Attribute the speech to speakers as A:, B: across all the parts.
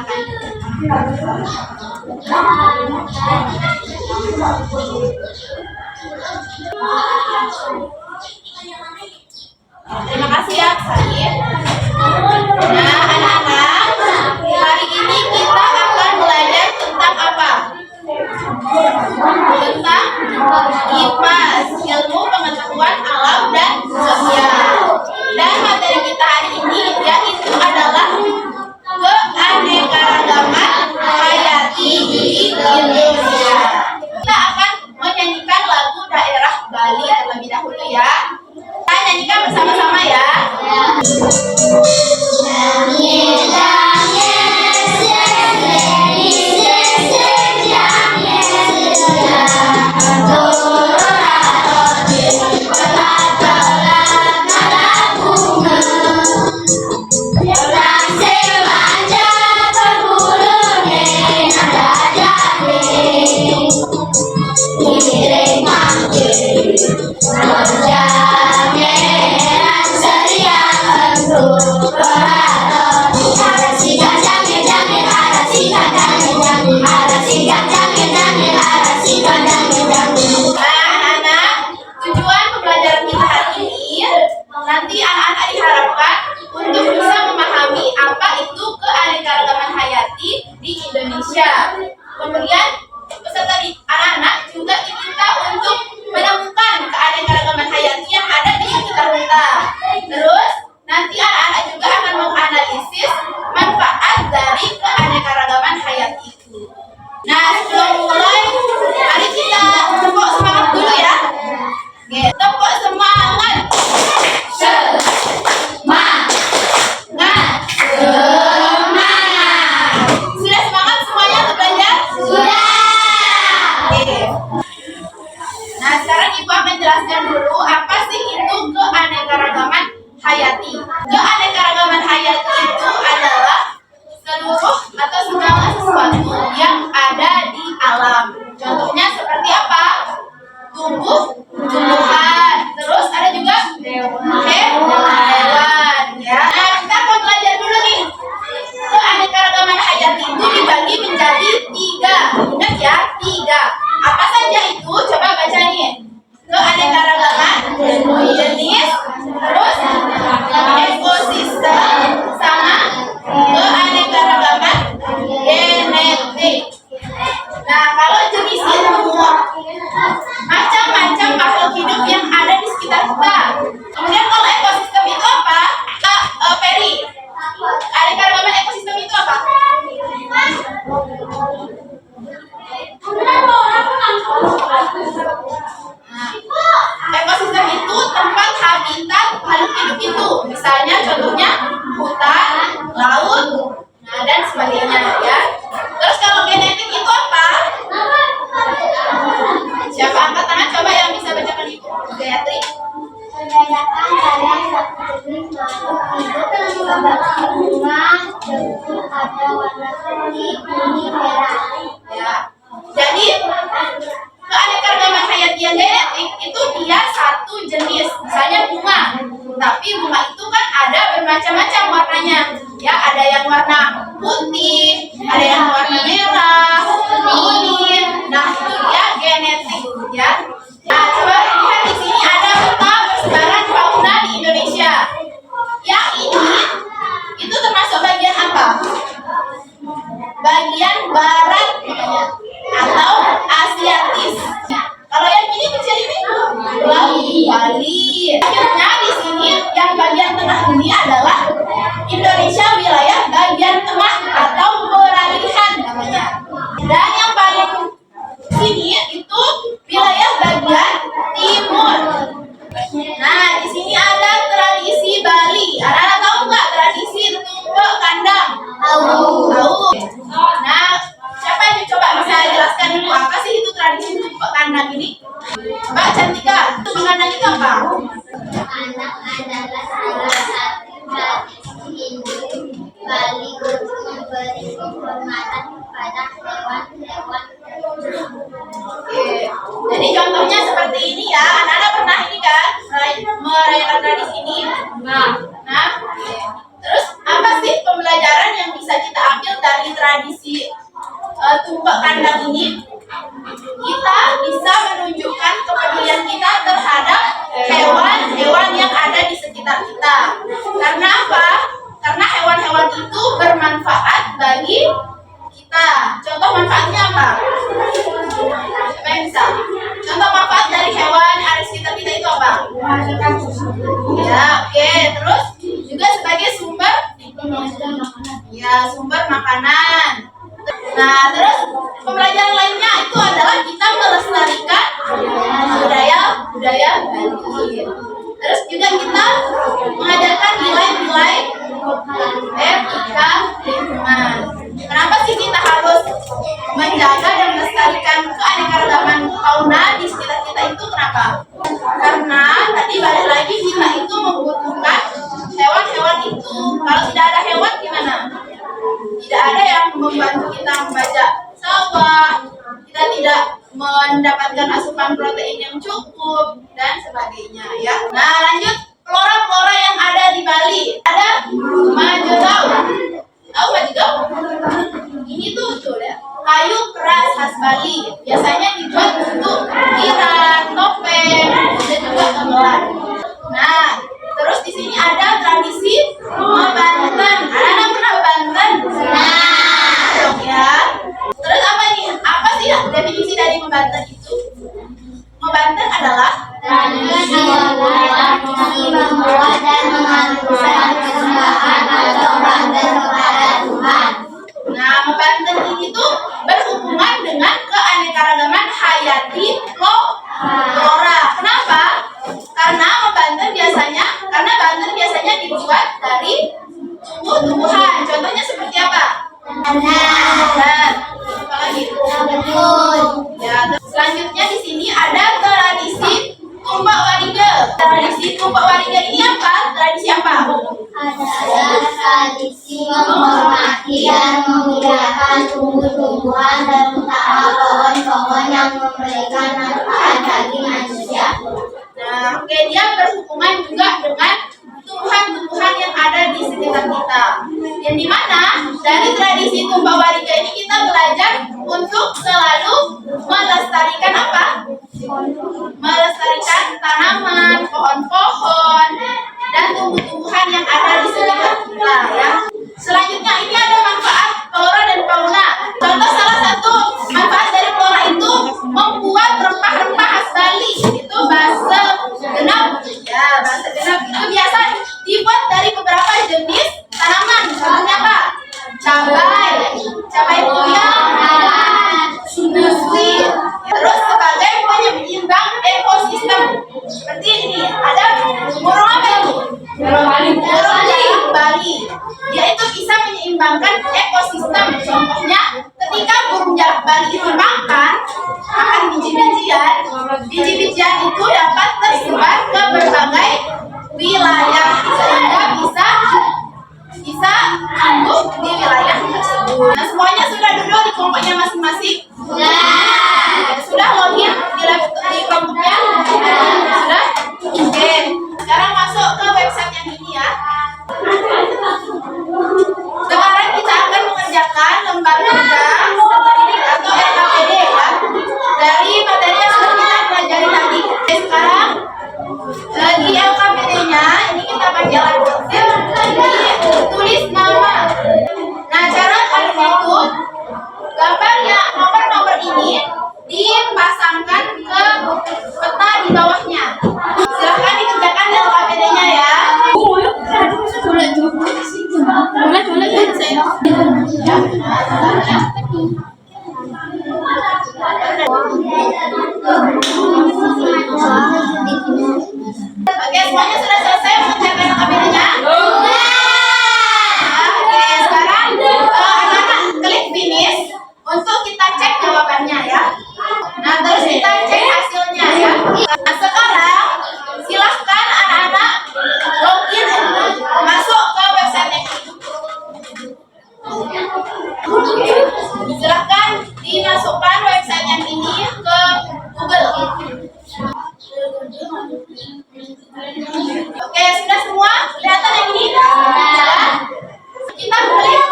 A: silakan. Terima kasih ya, Said. Nah, anak-anak, hari ini kita akan belajar tentang apa? Tentang IPAS, ilmu pengetahuan alam dan sosial. Dan materi kita hari ini yaitu adalah keanekaragaman hayati di Indonesia. Kita akan menyanyikan lagu daerah Bali terlebih dahulu ya. Kita nyanyikan bersama-sama ya. Nanti anak-anak diharapkan untuk bisa memahami apa itu keanekaragaman hayati di Indonesia. Kemudian peserta anak-anak juga diminta untuk menemukan keanekaragaman hayati yang ada di sekitar kita. Terus nanti anak-anak juga akan menganalisis manfaat dari keanekaragaman hayati itu. Nah, sebelum mulai, mari kita tepuk semangat dulu ya. Tepuk semangat. Sudah semangat semuanya untuk belajar? Sudah. Oke. Nah, sekarang Ibu akan jelaskan dulu apa sih itu keanekaragaman hayati. Keanekaragaman hayati itu adalah seluruh atau segala sesuatu yang ada di alam. Contohnya seperti apa? Tumbuhan. Terus ada juga hewan. Ya. Nah, kita akan belajar dulu nih. Keanekaragaman hayati itu dibagi menjadi 3. Ingat ya, 3. Apa saja itu? Coba baca nih. Keanekaragaman jenis, terus ekosistem, sama keanekaragaman genetik. Nah, kalau jenis itu macam-macam makhluk hidup yang ada di sekitar kita. Kemudian kalau ekosistem itu apa? Peri. Keanekaragaman ekosistem itu apa? Ekosistem itu tempat habitat makhluk hidup itu. Misalnya contohnya hutan, laut, nah dan sebagainya ya. Terus kalau genetik itu apa? Siapa angkat tangan coba yang bisa bacakan itu? Gayatri.
B: Membedakan dari satu jenis makhluk hidup seperti bunga, debu, ada warna kuning, merah.
A: Ya. Jadi keanekaragaman hayati yang genetik itu dia satu jenis, misalnya bunga. Tapi bunga itu kan ada bermacam-macam warnanya. Ya, ada yang warna putih, ada yang warna merah, kuning. Nah, itu dia genetik ya. Nah, coba lihat di sini ada peta persebaran fauna di Indonesia. Yang ini itu termasuk bagian apa? Bagian barat namanya, atau Asiatis. Kalau yang ini kecil ini Bali. Akhirnya di sini yang bagian tengah ini adalah Indonesia wilayah bagian tengah atau peralihan namanya. Dan yang paling sini itu wilayah bagian timur. Nah, di sini ada tradisi Bali. Anak-anak tahu nggak tradisi tumpeng kandang? Tahu. Nah, siapa yang coba bisa jelaskan dulu apa sih itu tradisi tumpeng kandang ini? Coba Cantika, tumpeng kandang itu apa?
B: Kandang adalah salah satu tradisi Hindu Bali untuk memberi penghormatan kepada hewan-hewan.
A: Oke. Jadi contohnya seperti ini ya. Anak-anak pernah ini kan merayakan tradisi ini? Nah. Terus apa sih pembelajaran yang yang bisa kita ambil dari tradisi tumbak kandang ini, kita bisa menunjukkan kepedulian kita terhadap hewan-hewan yang ada di sekitar kita. Karena apa? Karena hewan-hewan itu bermanfaat bagi kita. Contoh manfaatnya apa? Siapa yang bisa? Contoh manfaat dari hewan yang ada di sekitar kita itu apa? Ya, oke. Terus juga sebagai sumber makanan. Nah, terus pembelajaran lainnya itu adalah kita melestarikan budaya Bali. Terus juga kita mengajarkan nilai-nilai etika lingkungan. Kenapa sih kita harus menjaga dan melestarikan keanekaragaman fauna di sekitar kita itu? Kenapa? Karena tadi balik lagi kita itu membutuhkan hewan-hewan itu. Kalau tidak ada hewan gimana? Tidak ada yang membantu kita membajak sawah, kita tidak mendapatkan asupan protein yang cukup dan sebagainya ya. Nah, lanjut flora-flora yang ada di Bali. Ada majodau. Tahu majodau? Ini tuh ya, kayu keras khas Bali. Biasanya dibuat untuk ukiran, topeng, dan juga gamelan. Nah, terus di sini ada tradisi membanten. Anak-anak pernah membanten? Nah, ya. Terus apa nih? Apa sih definisi dari membanten itu? Membanten adalah
B: tradisi membawa dan menghaluskan kesembahan atau banten kepada Tuhan.
A: Nah, membanten ini tuh berhubungan dengan keanekaragaman hayati flora. Kenapa? Karena banten biasanya dibuat dari tumbuh-tumbuhan. Contohnya seperti apa? Dan apa lagi? Ya, selanjutnya di sini ada tradisi tumbak warige. Tradisi tumbak warige ini apa? Tradisi apa?
B: Adalah tradisi menghormati dan memuliakan tumbuh-tumbuhan terutama pohon-pohon yang memberikan manfaat bagi manusia.
A: Nah, oke, dia berhubungan juga dengan tumbuhan-tumbuhan yang ada di sekitar kita. Yang dimana dari tradisi tumbak warige ini kita belajar untuk selalu melestarikan apa? Melestarikan tanaman, pohon-pohon, dan tumbuh-tumbuhan yang ada di sekitar kita ya. Selanjutnya ini ada manfaat flora dan fauna. Contoh salah satu manfaat dari flora itu membuat rempah-rempah khas Bali. Itu basa genap. Ya, basa genap itu biasa dibuat dari beberapa jenis tanaman. Contohnya apa? Cabai puyang, sundusui. Terus sebagai penyeimbang ekosistem. Seperti ini, ada burung apa itu? Burung Bali. Dia itu bisa menyeimbangkan ekosistem. Contohnya, ketika burung jalak Bali itu makan akan biji-bijian, biji-bijian itu dapat tersebar ke berbagai wilayah sehingga bisa tumbuh di wilayah tersebut. Nah, semuanya sudah duduk di kelompoknya masing-masing? Sudah login di kelompoknya? Sudah? Oke. Sekarang masuk ke website yang ini ya. Sekarang kita akan mengerjakan lembar kerja strategi atau LKPD ya. Dari materi yang sudah kita pelajari tadi. Sekarang di LKPD-nya ini kita pakai alat pensil, tulis nama. Nah, cara tulis itu gambarnya nomor-nomor ini dipasangkan ke peta di bawahnya. Silahkan dikerjakan di LKPD-nya ya. Oke, semuanya sudah selesai mengerjakan LKPD-nya? Oke, sekarang anak-anak klik finish untuk kita cek jawabannya ya. Nah, terus kita cek hasilnya ya. Nah, sekarang silahkan anak-anak login masuk ke website ini. Silahkan dimasukkan website yang ini ke Google. Oke, sudah semua? Kelihatan yang ini? Kita klik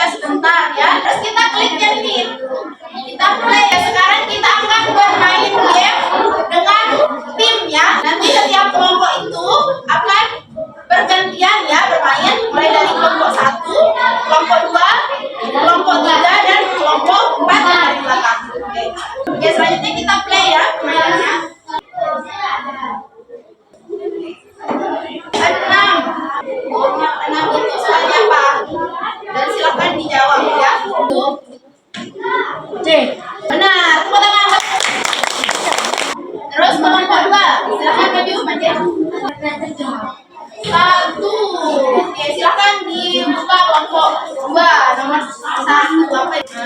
A: baca sebentar ya. Terus kita klik yang ini. Kita play ya. Sekarang kita akan bermain game dengan tim ya. Nanti setiap kelompok itu akan bergantian ya bermain, mulai dari kelompok 1, kelompok 2, kelompok 3 dan kelompok 4 dari belakang. Oke, selanjutnya kita play ya permainannya. 6 itu soalnya apa? Dan silakan dijawab ya. C. Benar. Tepuk tangan. Terus kelompok 2. Silakan maju, Manja. 1. Oke, silakan dibuka kelompok 2 nomor 1 apa itu?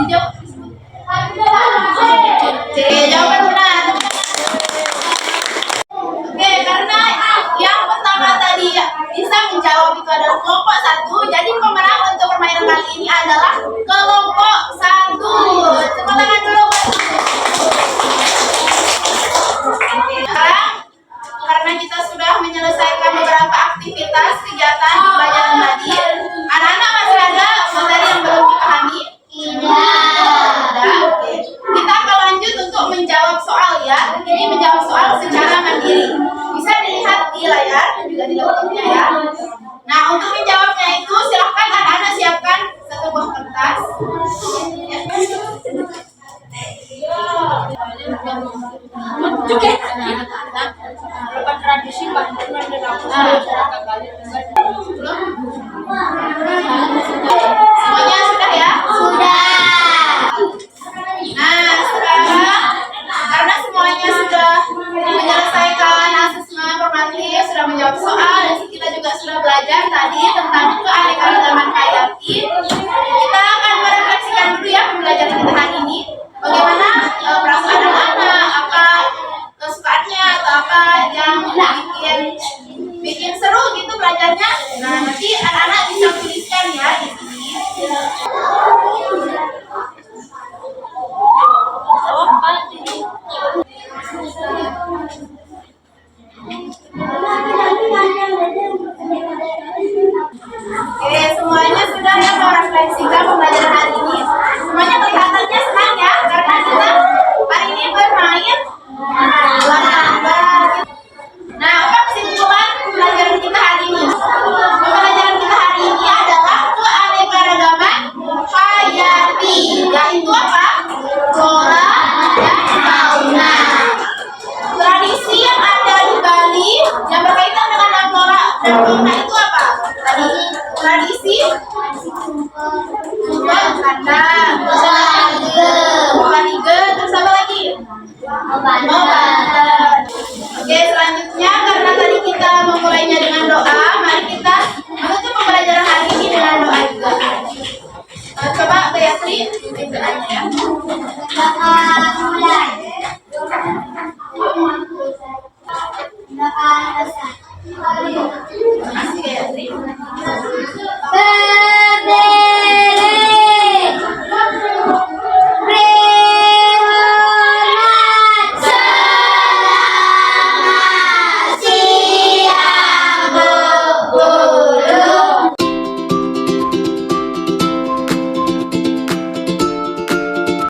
A: Dijawab. C. Jawaban benar. Oke, karena yang pertama tadi bisa menjawab itu adalah kelompok 1, jadi pemenang untuk permainan kali ini adalah kelompok 1. Tepuk tangan dulu. Sekarang karena kita sudah menyelesaikan beberapa aktivitas kegiatan pembelajaran tadi, anak-anak masih ada materi yang belum dipahami? Tidak. Oke. Kita akan lanjut untuk menjawab soal ya. Ini menjawab soal secara mandiri. Bisa dilihat di layar dan juga di laptopnya ya. Nah, untuk menjawabnya itu silahkan anak-anak siapkan satu buah kertas. Semuanya sudah ya?
B: Sudah.
A: Nah, sekarang karena semuanya sudah menyelesaikan asesmen formatif, sudah menjawab soal, dan kita juga sudah belajar tadi tentang keanekaragaman hayati, kita akan merefleksikan dulu ya pembelajaran kita hari ini. Bagaimana perasaan anak-anak, apa kesukaannya, atau apa yang bikin seru gitu belajarnya. Nah, nanti anak-anak bisa tuliskan ya di sini. Oke, semuanya sudah ya merefleksikan